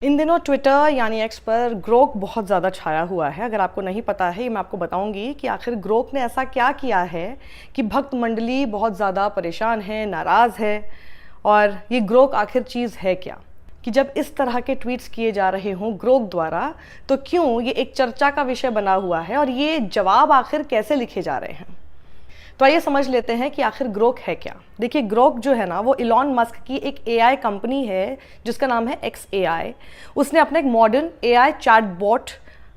इन दिनों ट्विटर यानी एक्स पर ग्रोक बहुत ज़्यादा छाया हुआ है। अगर आपको नहीं पता है, मैं आपको बताऊंगी कि आखिर ग्रोक ने ऐसा क्या किया है कि भक्त मंडली बहुत ज़्यादा परेशान है, नाराज़ है। और ये ग्रोक आखिर चीज़ है क्या कि जब इस तरह के ट्वीट्स किए जा रहे हों ग्रोक द्वारा, तो क्यों ये एक चर्चा का विषय बना हुआ है और ये जवाब आखिर कैसे लिखे जा रहे हैं। तो आइए समझ लेते हैं कि आखिर ग्रोक है क्या। देखिए, ग्रोक जो है ना, वो इलॉन मस्क की एक एआई कंपनी है जिसका नाम है XAI। उसने अपना एक modern AI chatbot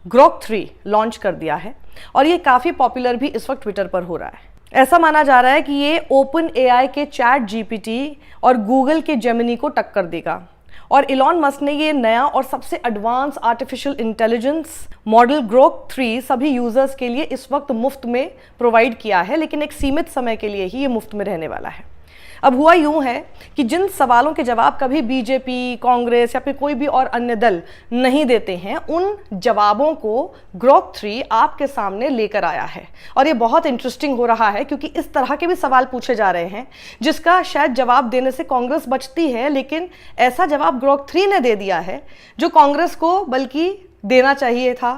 Grok 3 launch कर दिया है और ये काफ़ी पॉपुलर भी इस वक्त ट्विटर पर हो रहा है। ऐसा माना जा रहा है कि ये ओपन एआई के चैट GPT और गूगल के जेमिनी को टक्कर देगा। और इलॉन मस्क ने ये नया और सबसे advance artificial intelligence model Grok 3 सभी यूजर्स के लिए इस वक्त मुफ्त में प्रोवाइड किया है, लेकिन एक सीमित समय के लिए ही ये मुफ्त में रहने वाला है। अब हुआ यूं है कि जिन सवालों के जवाब कभी बीजेपी, कांग्रेस या फिर कोई भी और अन्य दल नहीं देते हैं, उन जवाबों को ग्रोक 3 आपके सामने लेकर आया है। और ये बहुत इंटरेस्टिंग हो रहा है क्योंकि इस तरह के भी सवाल पूछे जा रहे हैं जिसका शायद जवाब देने से कांग्रेस बचती है, लेकिन ऐसा जवाब ग्रोक 3 ने दे दिया है जो कांग्रेस को बल्कि देना चाहिए था।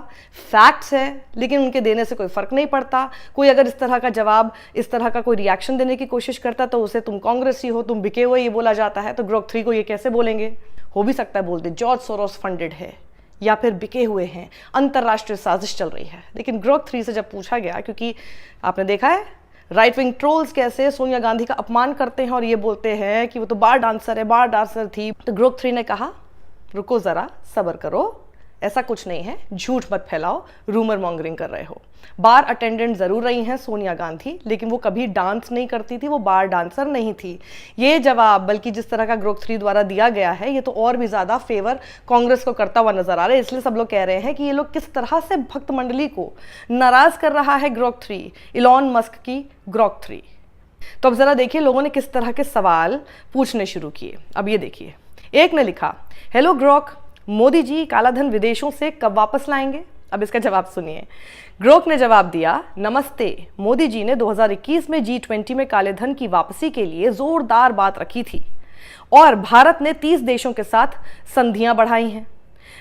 फैक्ट्स है, लेकिन उनके देने से कोई फर्क नहीं पड़ता। कोई अगर इस तरह का जवाब, इस तरह का कोई रिएक्शन देने की कोशिश करता तो उसे तुम कांग्रेसी हो, तुम बिके हुए, ये बोला जाता है। तो ग्रोक 3 को ये कैसे बोलेंगे? हो भी सकता है बोलते जॉर्ज सोरोस फंडेड है या फिर बिके हुए हैं, अंतरराष्ट्रीय साजिश चल रही है। लेकिन ग्रोक 3 से जब पूछा गया, क्योंकि आपने देखा है राइट विंग ट्रोल्स कैसे सोनिया गांधी का अपमान करते हैं और ये बोलते हैं कि वो तो बार डांसर है, बार डांसर थी। तो ग्रोक 3 ने कहा रुको जरा, सब्र करो, ऐसा कुछ नहीं है, झूठ मत फैलाओ, रूमर मॉन्गरिंग कर रहे हो। बार अटेंडेंट जरूर रही हैं सोनिया गांधी, लेकिन वो कभी डांस नहीं करती थी, वो बार डांसर नहीं थी। ये जवाब बल्कि जिस तरह का ग्रोक 3 द्वारा दिया गया है, ये तो और भी ज्यादा फेवर कांग्रेस को करता हुआ नजर आ रहा है। इसलिए सब लोग कह रहे हैं कि ये लोग किस तरह से भक्त मंडली को नाराज कर रहा है ग्रोक 3, इलॉन मस्क की ग्रोक 3। तो अब जरा देखिए लोगों ने किस तरह के सवाल पूछने शुरू किए। अब ये देखिए, एक ने लिखा, हेलो ग्रोक, मोदी जी काला धन विदेशों से कब वापस लाएंगे? अब इसका जवाब सुनिए। ग्रोक ने जवाब दिया, नमस्ते, मोदी जी ने 2021 में G20 में काले धन की वापसी के लिए जोरदार बात रखी थी और भारत ने 30 देशों के साथ संधियां बढ़ाई हैं,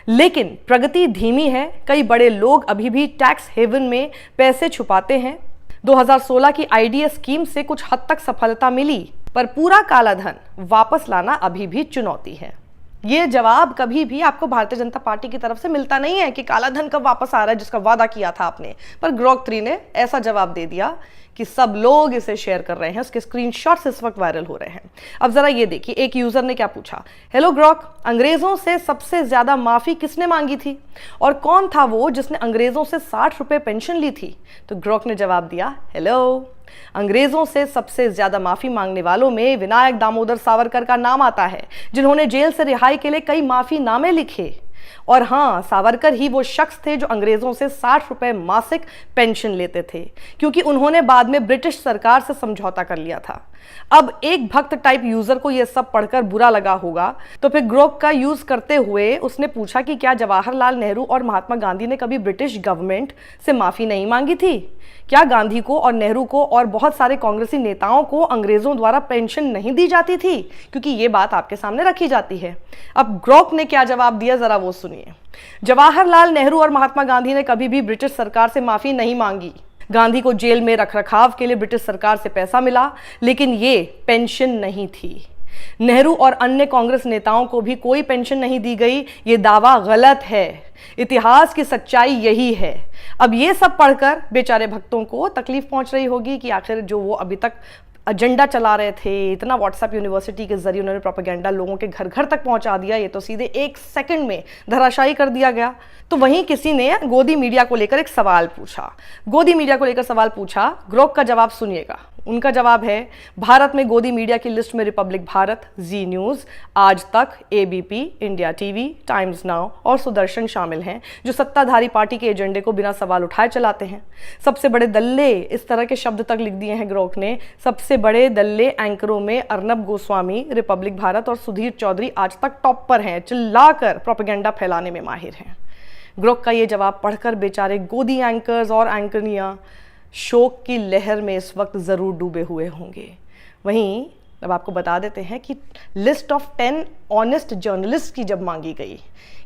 लेकिन प्रगति धीमी है। कई बड़े लोग अभी भी टैक्स हेवन में पैसे छुपाते हैं। 2016 की IDS स्कीम से कुछ हद तक सफलता मिली, पर पूरा काला धन वापस लाना अभी भी चुनौती है। ये जवाब कभी भी आपको भारतीय जनता पार्टी की तरफ से मिलता नहीं है कि काला धन कब वापस आ रहा है जिसका वादा किया था आपने। पर ग्रोक 3 ने ऐसा जवाब दे दिया कि सब लोग इसे शेयर कर रहे हैं, उसके स्क्रीनशॉट्स इस वक्त वायरल हो रहे हैं। अब जरा ये देखिए, एक यूजर ने क्या पूछा, हेलो ग्रोक, अंग्रेजों से सबसे ज्यादा माफी किसने मांगी थी और कौन था वो जिसने अंग्रेजों से 60 रुपए पेंशन ली थी? तो ग्रोक ने जवाब दिया, हेलो, अंग्रेजों से सबसे ज्यादा माफी मांगने वालों में विनायक दामोदर सावरकर का नाम आता है, जिन्होंने जेल से रिहाई के लिए कई माफी नामे लिखे। और हाँ, सावरकर ही वो शख्स थे जो अंग्रेजों से 60 रुपए मासिक पेंशन लेते थे, क्योंकि उन्होंने बाद में ब्रिटिश सरकार से समझौता कर लिया था। अब एक भक्त टाइप यूजर को यह सब पढ़कर बुरा लगा होगा, तो फिर ग्रोक का यूज करते हुए उसने पूछा कि क्या जवाहरलाल नेहरू और महात्मा गांधी ने कभी ब्रिटिश गवर्नमेंट से माफी नहीं मांगी थी? क्या गांधी को और नेहरू को और बहुत सारे कांग्रेसी नेताओं को अंग्रेजों द्वारा पेंशन नहीं दी जाती थी? क्योंकि ये बात आपके सामने रखी जाती है। अब ग्रोक ने क्या जवाब दिया, जरा वो सुनिए। जवाहरलाल नेहरू और महात्मा गांधी ने कभी भी ब्रिटिश सरकार से माफी नहीं मांगी। गांधी को जेल में रखरखाव के लिए ब्रिटिश सरकार से पैसा मिला, लेकिन ये पेंशन नहीं थी। नेहरू और अन्य कांग्रेस नेताओं को भी कोई पेंशन नहीं दी गई। ये दावा गलत है। इतिहास की सच्चाई यही है। अब ये सब पढ़कर बेचारे भक्तों को तकलीफ पहुंच रही होगी कि आखिर जो वो अभी तक एजेंडा चला रहे थे, इतना व्हाट्सएप यूनिवर्सिटी के जरिए उन्होंने प्रोपेगेंडा लोगों के घर घर तक पहुंचा दिया, ये तो सीधे 1 सेकंड में धराशायी कर दिया गया। तो वहीं किसी ने गोदी मीडिया को लेकर एक सवाल पूछा। गोदी मीडिया को लेकर सवाल पूछा, ग्रोक का जवाब सुनिएगा। उनका जवाब है, भारत में गोदी मीडिया की लिस्ट में रिपब्लिक भारत, जी न्यूज, आज तक, ABP, India TV, times now और सुदर्शन शामिल हैं, जो सत्ताधारी पार्टी के एजेंडे को बिना सवाल उठाए चलाते हैं। सबसे बड़े दल्ले, इस तरह के शब्द तक लिख दिए हैं ग्रोक ने। सबसे बड़े दल्ले एंकरों में अर्नब गोस्वामी, रिपब्लिक भारत और सुधीर चौधरी आज तक टॉप पर हैं, चिल्लाकर प्रोपेगेंडा फैलाने में माहिर हैं। ग्रोक का ये जवाब पढ़कर बेचारे गोदी एंकर्स और एंकरनियां शोक की लहर में इस वक्त जरूर डूबे हुए होंगे। वहीं अब आपको बता देते हैं कि लिस्ट ऑफ 10 ऑनेस्ट जर्नलिस्ट की जब मांगी गई,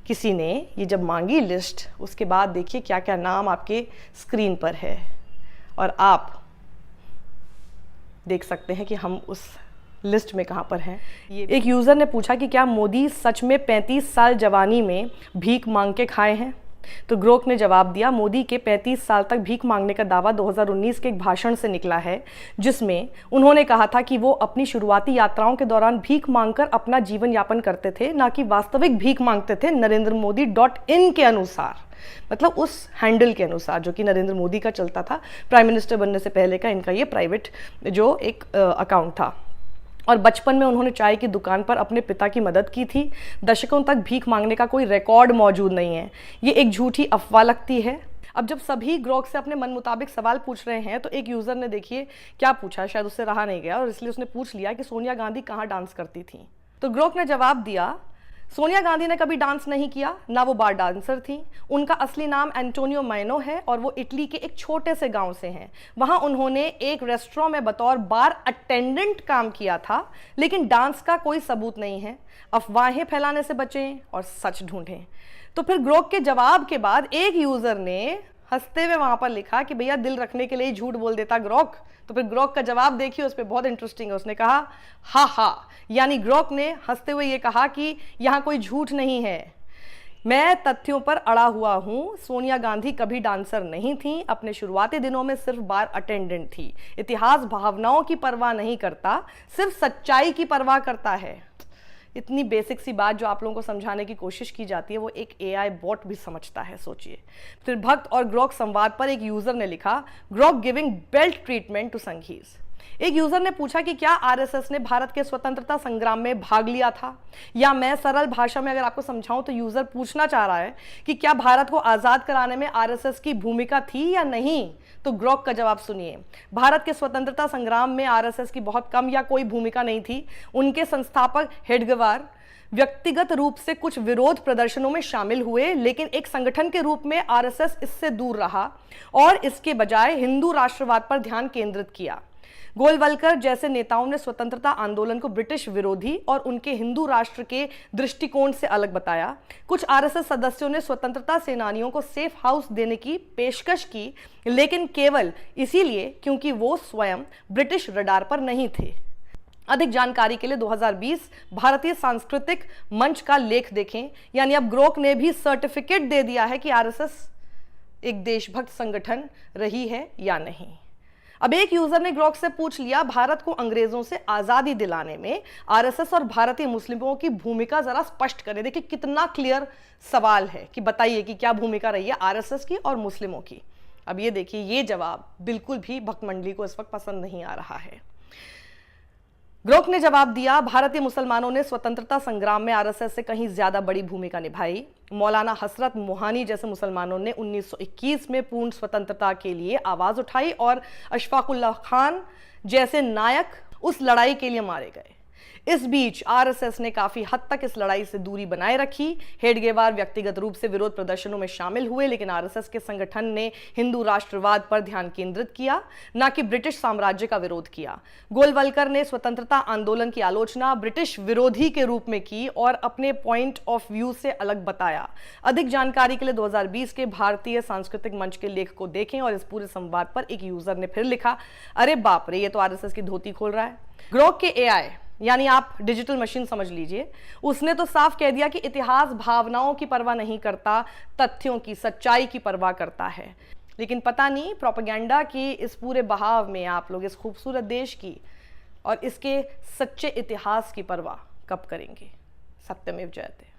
किसी ने ये जब मांगी लिस्ट, उसके बाद देखिए क्या क्या नाम आपके स्क्रीन पर है और आप देख सकते हैं कि हम उस लिस्ट में कहाँ पर हैं। ये एक यूज़र ने पूछा कि क्या मोदी सच में 35 साल जवानी में भीख मांग के खाए हैं? तो ग्रोक ने जवाब दिया, मोदी के 35 साल तक भीख मांगने का दावा 2019 के एक भाषण से निकला है, जिसमें उन्होंने कहा था कि वो अपनी शुरुआती यात्राओं के दौरान भीख मांगकर अपना जीवन यापन करते थे, ना कि वास्तविक भीख मांगते थे, NarendraModi.in के अनुसार, मतलब उस हैंडल के अनुसार जो कि नरेंद्र मोदी का चलता था प्राइम मिनिस्टर बनने से पहले का इनका ये प्राइवेट जो एक अकाउंट था। और बचपन में उन्होंने चाय की दुकान पर अपने पिता की मदद की थी। दशकों तक भीख मांगने का कोई रिकॉर्ड मौजूद नहीं है, ये एक झूठी अफवाह लगती है। अब जब सभी ग्रोक से अपने मन मुताबिक सवाल पूछ रहे हैं तो एक यूज़र ने देखिए क्या पूछा, शायद उससे रहा नहीं गया और इसलिए उसने पूछ लिया कि सोनिया गांधी कहाँ डांस करती थी। तो ग्रोक ने जवाब दिया, सोनिया गांधी ने कभी डांस नहीं किया, ना वो बार डांसर थी। उनका असली नाम एंटोनियो मैनो है और वो इटली के एक छोटे से गांव से हैं। वहां उन्होंने एक रेस्टोरेंट में बतौर बार अटेंडेंट काम किया था, लेकिन डांस का कोई सबूत नहीं है। अफवाहें फैलाने से बचें और सच ढूंढें। तो फिर ग्रोक के जवाब के बाद एक यूजर ने हंसते हुए वहां पर लिखा कि भैया दिल रखने के लिए झूठ बोल देता ग्रोक। तो फिर ग्रोक का जवाब देखिए, उस पर बहुत इंटरेस्टिंग है। उसने कहा हा हा, यानी ग्रोक ने हंसते हुए ये कहा कि यहाँ कोई झूठ नहीं है, मैं तथ्यों पर अड़ा हुआ हूँ। सोनिया गांधी कभी डांसर नहीं थी, अपने शुरुआती दिनों में सिर्फ बार अटेंडेंट थी। इतिहास भावनाओं की परवाह नहीं करता, सिर्फ सच्चाई की परवाह करता है। इतनी बेसिक सी बात जो आप लोगों को समझाने की कोशिश की जाती है वो एक AI बॉट भी समझता है, सोचिए। फिर भक्त और ग्रोक संवाद पर एक यूजर ने लिखा, Grok giving belt treatment to Sanghis. एक यूजर ने पूछा कि क्या RSS ने भारत के स्वतंत्रता संग्राम में भाग लिया था, या मैं सरल भाषा में अगर आपको समझाऊं तो यूजर पूछना चाह रहा है कि क्या भारत को आजाद कराने में RSS की भूमिका थी या नहीं। तो ग्रोक का जवाब सुनिए, भारत के स्वतंत्रता संग्राम में RSS की बहुत कम या कोई भूमिका नहीं थी। उनके संस्थापक हेडगेवार व्यक्तिगत रूप से कुछ विरोध प्रदर्शनों में शामिल हुए, लेकिन एक संगठन के रूप में RSS इससे दूर रहा और इसके बजाय हिंदू राष्ट्रवाद पर ध्यान केंद्रित किया। गोलवलकर जैसे नेताओं ने स्वतंत्रता आंदोलन को ब्रिटिश विरोधी और उनके हिंदू राष्ट्र के दृष्टिकोण से अलग बताया। कुछ RSS सदस्यों ने स्वतंत्रता सेनानियों को सेफ हाउस देने की पेशकश की, लेकिन केवल इसीलिए क्योंकि वो स्वयं ब्रिटिश रडार पर नहीं थे। अधिक जानकारी के लिए 2020 भारतीय सांस्कृतिक मंच का लेख देखें। यानी अब ग्रोक ने भी सर्टिफिकेट दे दिया है कि RSS एक देशभक्त संगठन रही है या नहीं। अब एक यूजर ने ग्रोक से पूछ लिया, भारत को अंग्रेजों से आजादी दिलाने में RSS और भारतीय मुस्लिमों की भूमिका जरा स्पष्ट करें। देखिए कितना क्लियर सवाल है कि बताइए कि क्या भूमिका रही है RSS की और मुस्लिमों की। अब ये देखिए, ये जवाब बिल्कुल भी भक्त मंडली को इस वक्त पसंद नहीं आ रहा है। ग्रोक ने जवाब दिया, भारतीय मुसलमानों ने स्वतंत्रता संग्राम में RSS से कहीं ज्यादा बड़ी भूमिका निभाई। मौलाना हसरत मोहानी जैसे मुसलमानों ने 1921 में पूर्ण स्वतंत्रता के लिए आवाज उठाई और अशफाकुल्लाह खान जैसे नायक उस लड़ाई के लिए मारे गए। इस बीच RSS ने काफी हद तक इस लड़ाई से दूरी बनाए रखी। हेडगेवार व्यक्तिगत रूप से विरोध प्रदर्शनों में शामिल हुए, लेकिन RSS के संगठन ने हिंदू राष्ट्रवाद पर ध्यान केंद्रित किया, न कि ब्रिटिश साम्राज्य का विरोध किया। गोलवलकर ने स्वतंत्रता आंदोलन की आलोचना ब्रिटिश विरोधी के रूप में की और अपने पॉइंट ऑफ व्यू से अलग बताया। अधिक जानकारी के लिए 2020 के भारतीय सांस्कृतिक मंच के लेख को देखें। और इस पूरे संवाद पर एक यूजर ने फिर लिखा, अरे बाप रे, ये तो RSS की धोती खोल रहा है। ग्रोक के AI यानी आप डिजिटल मशीन समझ लीजिए, उसने तो साफ कह दिया कि इतिहास भावनाओं की परवाह नहीं करता, तथ्यों की, सच्चाई की परवाह करता है। लेकिन पता नहीं प्रोपेगेंडा की इस पूरे बहाव में आप लोग इस खूबसूरत देश की और इसके सच्चे इतिहास की परवाह कब करेंगे। सत्यमेव जयते।